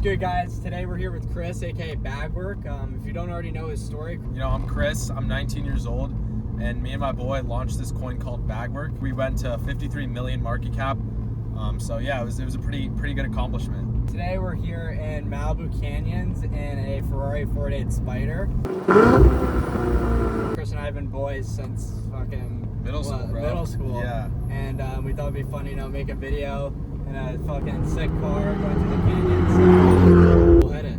good, guys? Today we're here with Chris AKA BAGWORK. If you don't already know his story, I'm Chris. I'm 19 years old, and me and my boy launched this coin called BAGWORK. We went to 53 million market cap. So yeah, it was a pretty good accomplishment. Today we're here in Malibu Canyons in a Ferrari 488 Spider. Chris and I have been boys since fucking Middle school. Yeah. And we thought it'd be funny, make a video in a fucking sick car going through the canyons. So we'll hit it.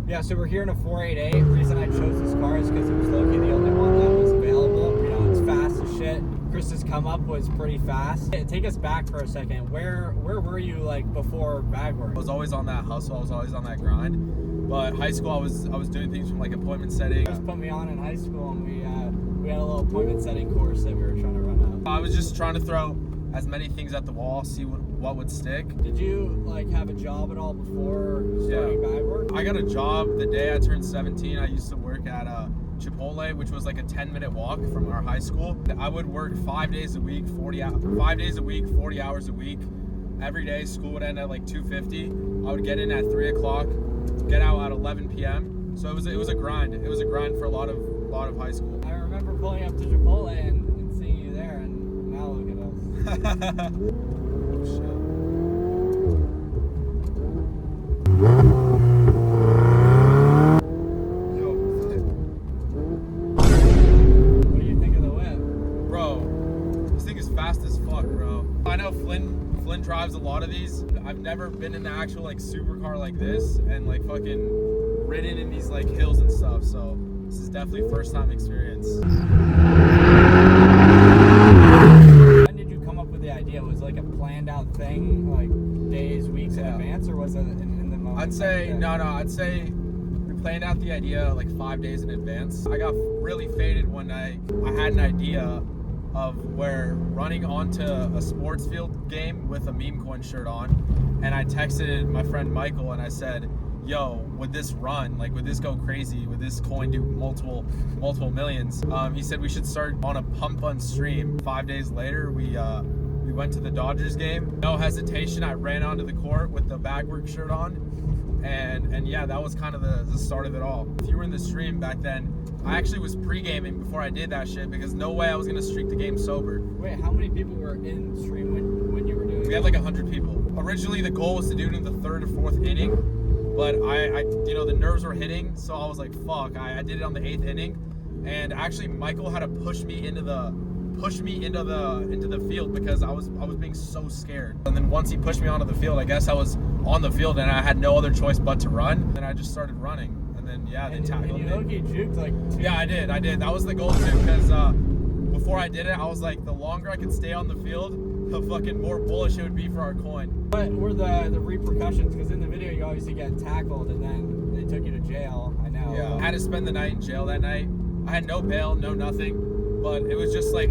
Yeah, so we're here in a 488. The reason I chose this car is because it was low-key the only one that was available. It's fast as shit. Chris's come up was pretty fast. Take us back for a second. Where were you before BAGWORK? I was always on that hustle. I was always on that grind. But high school, I was doing things from appointment setting. Just put me on in high school, and we had a little appointment setting course that we were trying to run out. I was just trying to throw as many things at the wall, see what would stick. Did you have a job at all before starting BAGWORK? I got a job the day I turned 17. I used to work at Chipotle, which was like a 10-minute walk from our high school. I would work 5 days a week, 40 hours a week. Every day, school would end at 2:50. I would get in at 3 o'clock, get out at 11 p.m. So it was a grind. It was a grind for a lot of high school. I remember pulling up to Chipotle and seeing you there, and now look at us. Oh shit. What do you think of the whip? Bro, this thing is fast as fuck, bro. I know Flynn drives a lot of these. I've never been in an actual supercar like this and fucking ridden in these hills and stuff, so this is definitely first time experience. When did you come up with the idea? Was it a planned out thing, days, weeks in advance, or was it in the moment? I'd say I'd say we planned out the idea 5 days in advance. I got really faded one night. I had an idea of where running onto a sports field game with a meme coin shirt on, and I texted my friend Michael and I said, yo, would this run? Would this go crazy? Would this coin do multiple millions? He said we should start on a pump fund stream. 5 days later, we went to the Dodgers game. No hesitation, I ran onto the court with the BAGWORK shirt on, and yeah, that was kind of the start of it all. If you were in the stream back then, I actually was pre-gaming before I did that shit because no way I was gonna streak the game sober. Wait, how many people were in stream when you were doing it? We had 100 people. Originally, the goal was to do it in the 3rd or 4th inning, but I the nerves were hitting, so I was like, fuck. I did it on the 8th inning, and actually Michael had to push me into the field because I was being so scared. And then once he pushed me onto the field, I guess I was on the field and I had no other choice but to run. And I just started running. And then they tackled me. And you juked two. Yeah, I did. That was the goal too, because before I did it, I was like, the longer I could stay on the field, the fucking more bullish it would be for our coin. What were the repercussions? Because in the video you obviously get tackled and then they took you to jail. I know. Yeah, I had to spend the night in jail that night. I had no bail, no nothing, but it was just a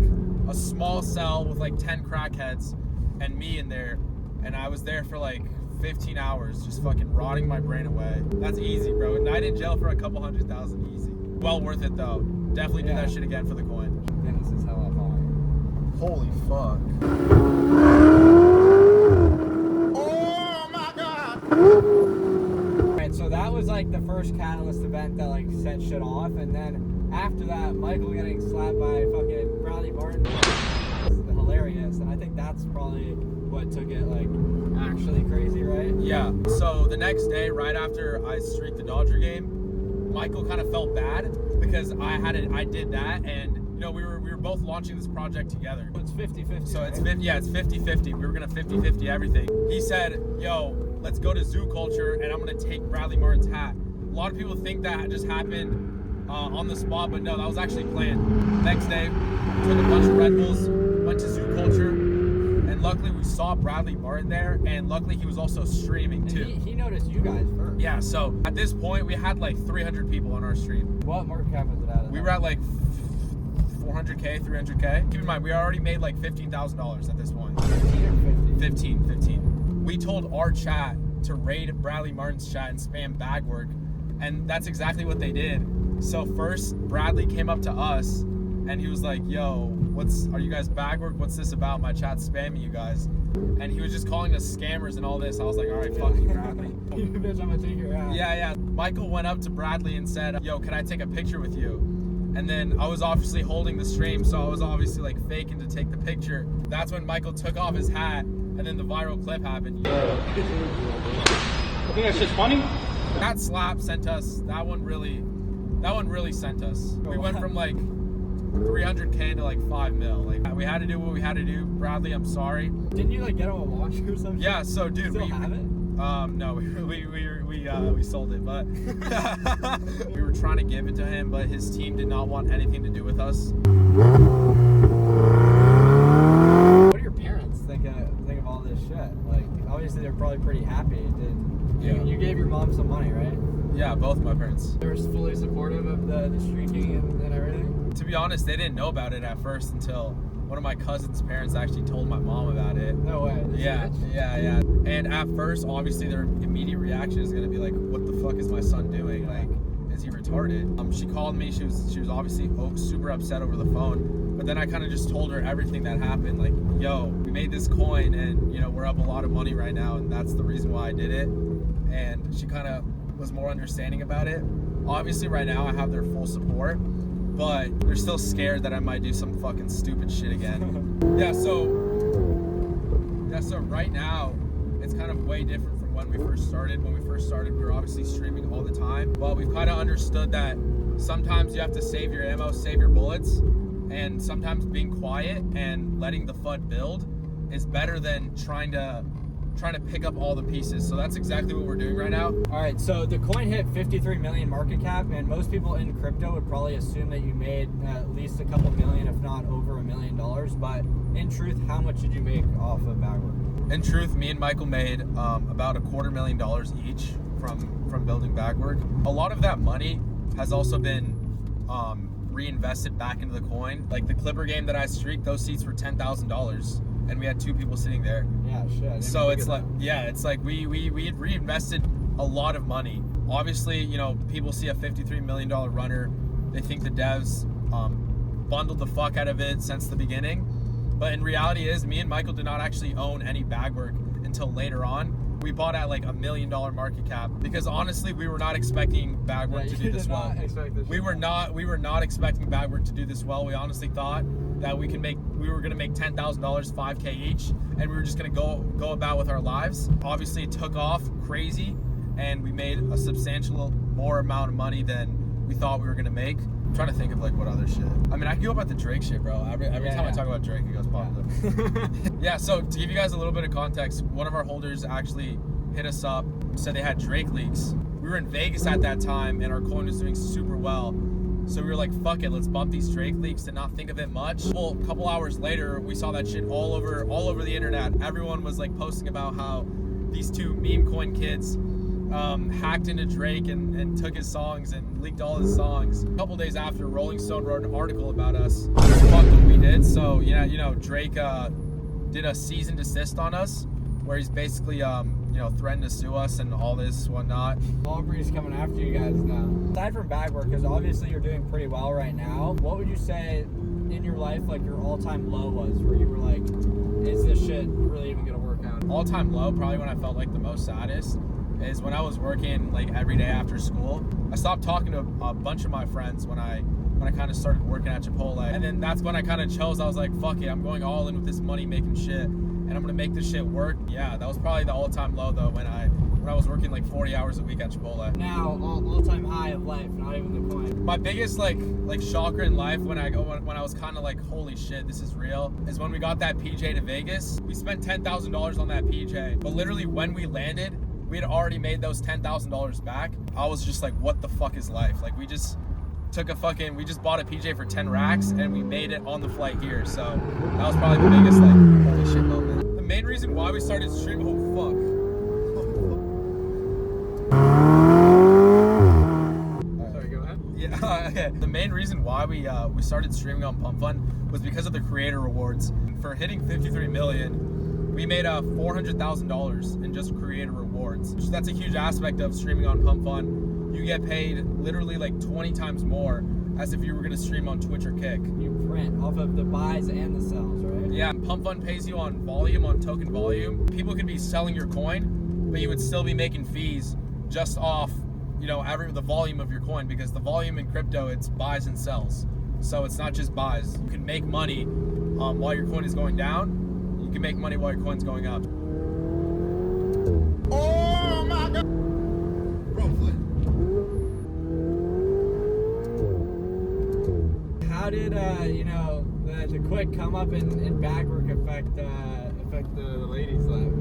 small cell with 10 crackheads and me in there, and I was there for 15 hours just fucking rotting my brain away. That's easy, bro. Night in jail for a couple $100,000, easy. Well worth it though. Definitely do that shit again for the coin. Dennis is hella fun. Holy fuck. Oh my god! Right, so that was the first catalyst event that set shit off, and then after that, Michael getting slapped by fucking Bradley Martin was hilarious, and I think that's probably what took it actually crazy, right? Yeah. So the next day, right after I streaked the Dodger game, Michael kind of felt bad because I did that, and we were both launching this project together. It's 50-50. So it's 50-50. We were gonna 50-50 everything. He said, yo, let's go to Zoo Culture and I'm gonna take Bradley Martin's hat. A lot of people think that just happened on the spot, but no, that was actually planned. Next day, took a bunch of Red Bulls, went to Zoo Culture, and luckily we saw Bradley Martin there, and luckily he was also streaming too. He noticed you guys first. Yeah, so at this point we had 300 people on our stream. What market cap was it at? We were at 400K, 300K. Keep in mind, we already made $15,000 at this point. 15 or 50? 15. We told our chat to raid Bradley Martin's chat and spam BAGWORK, and that's exactly what they did. So first, Bradley came up to us and he was like, yo, are you guys Bagwork? What's this about? My chat's spamming you guys. And he was just calling us scammers and all this. I was like, all right, fuck you, Bradley. You bitch, I'm gonna take your ass. Yeah. Michael went up to Bradley and said, yo, can I take a picture with you? And then I was obviously holding the stream, so I was obviously like faking to take the picture. That's when Michael took off his hat, and then the viral clip happened. I think that shit's funny. That slap sent us, that one really sent us. We went from like 300K to like 5 mil. Like, we had to do what we had to do. Bradley, I'm sorry. Didn't you like get him a watch or something? Yeah, so dude, Still have it? No, we sold it, but we were trying to give it to him, but his team did not want anything to do with us. What do your parents think of all this shit? Like, obviously they're probably pretty happy. You gave your mom some money, right? Yeah, both my parents. They were fully supportive of the streaking and everything? To be honest, they didn't know about it at first until one of my cousin's parents actually told my mom about it. No way. Yeah. And at first, obviously, their immediate reaction is gonna be like, "What the fuck is my son doing? Like, is he retarded?" She called me. She was obviously super upset over the phone. But then I kind of just told her everything that happened. Like, yo, we made this coin, and we're up a lot of money right now, and that's the reason why I did it. And she kind of was more understanding about it. Obviously, right now I have their full support, but they're still scared that I might do some fucking stupid shit again. So right now it's kind of way different from when we first started. When we first started, we were obviously streaming all the time, but we've kind of understood that sometimes you have to save your ammo, save your bullets, and sometimes being quiet and letting the FUD build is better than trying to pick up all the pieces. So that's exactly what we're doing right now. All right, so the coin hit 53 million market cap, and most people in crypto would probably assume that you made at least a couple million, if not over $1 million. But in truth, how much did you make off of Bagwork? In truth, me and Michael made about $250,000 each from building Bagwork. A lot of that money has also been reinvested back into the coin. Like the Clipper game that I streaked, those seats were $10,000. And we had 2 people sitting there. Yeah, shit. So it's like, we had reinvested a lot of money. Obviously, people see a $53 million runner, they think the devs bundled the fuck out of it since the beginning. But in reality is, me and Michael did not actually own any Bagwork until later on. We bought at like $1 million market cap because honestly, we were not expecting Bagwork to do this well. We were not expecting Bagwork to do this well. We honestly thought that we were gonna make $10,000, $5K each, and we were just gonna go about with our lives. Obviously, it took off crazy, and we made a substantial more amount of money than we thought we were gonna make. I'm trying to think of like what other shit. I mean, I can go about the Drake shit, bro. Every time I talk about Drake, it goes popular. Yeah, so to give you guys a little bit of context, one of our holders actually hit us up, said they had Drake leaks. We were in Vegas at that time, and our coin was doing super well. So we were like, fuck it, let's bump these Drake leaks, did not think of it much. Well, a couple hours later, we saw that shit all over the internet. Everyone was like posting about how these 2 meme coin kids hacked into Drake and took his songs and leaked all his songs. A couple days after, Rolling Stone wrote an article about us. Fuck what we did. So Drake did a cease and desist on us, where he's basically threatened to sue us and all this whatnot. Aubrey's coming after you guys now. Aside from Bagwork, because obviously you're doing pretty well right now, what would you say in your life like your all-time low was, where you were like, is this shit really even gonna work out? All-time low, probably when I felt like the most saddest, is when I was working like every day after school. I stopped talking to a bunch of my friends when I kind of started working at Chipotle, and then that's when I kind of chose. I was like, fuck it, I'm going all in with this money making shit, and I'm gonna make this shit work. Yeah, that was probably the all-time low though, when I was working like 40 hours a week at Chipotle. Now, all-time high of life, not even the coin. My biggest like shocker in life when I was kind of like, holy shit, this is real, is when we got that PJ to Vegas. We spent $10,000 on that PJ, but literally when we landed, we had already made those $10,000 back. I was just like, what the fuck is life? Like, we just bought a PJ for 10 racks and we made it on the flight here. So that was probably the biggest like holy shit moment. The main reason why we started streaming, Sorry, go ahead. Yeah, okay. The main reason why we started streaming on Pump Fun was because of the creator rewards. For hitting 53 million, we made $400,000 in just creator rewards. That's a huge aspect of streaming on Pump Fun. You get paid literally like 20 times more as if you were gonna stream on Twitch or Kick. You print off of the buys and the sells, right? Yeah, Pump Fund pays you on volume, on token volume. People could be selling your coin, but you would still be making fees just off, you know, the volume of your coin, because the volume in crypto, it's buys and sells. So it's not just buys. You can make money while your coin is going down. You can make money while your coin's going up. Oh my God. How did you know, the quick come up in Bagwork affect the ladies' life?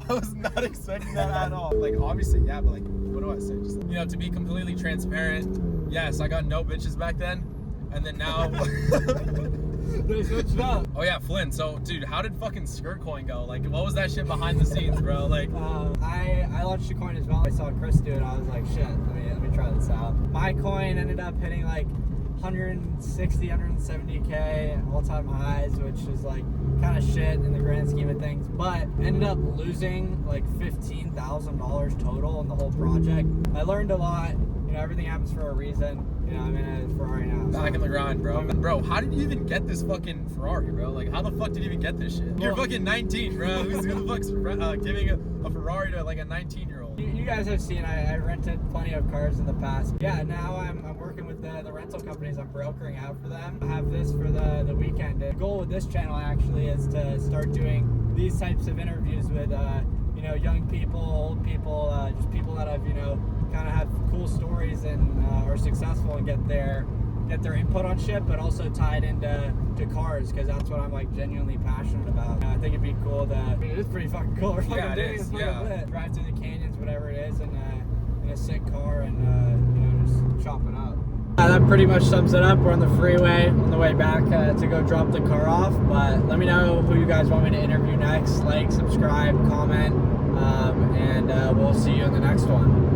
I was not expecting that at all. Like, obviously, yeah, but like, what do I say? Just, you know, to be completely transparent, yes, I got no bitches back then, and then now. They switched up. Oh yeah, Flynn. So, dude, how did fucking Skirt Coin go? Like, what was that shit behind the scenes, bro? Like, I launched a coin as well. I saw Chris do it. I was like, shit, let me try this out. My coin ended up hitting like 160, 170K all-time highs, which is like kind of shit in the grand scheme of things, but ended up losing like $15,000 total in the whole project. I learned a lot. You know, everything happens for a reason. You know, I'm in a Ferrari now. Back in the grind, bro. Bro, how did you even get this fucking Ferrari, bro? Like, how the fuck did you even get this shit? You're fucking 19, bro. Who the fuck's giving a Ferrari to like a 19-year-old? You guys have seen, I rented plenty of cars in the past. Yeah, now I'm working with the rental companies. I'm brokering out for them. I have this for the weekend. The goal with this channel actually is to start doing these types of interviews with you know, young people, old people, just people that have, you know, kind of have cool stories and are successful and get their input on shit, but also tied into cars, because that's what I'm like genuinely passionate about. I think it'd be cool to, I mean, it is pretty fucking cool. Yeah, it is. Yeah. Drive through the canyons, whatever it is, in a sick car, and you know, just chop it up. That pretty much sums it up. We're on the freeway on the way back to go drop the car off, but let me know who you guys want me to interview next. Like, subscribe, comment, and we'll see you in the next one.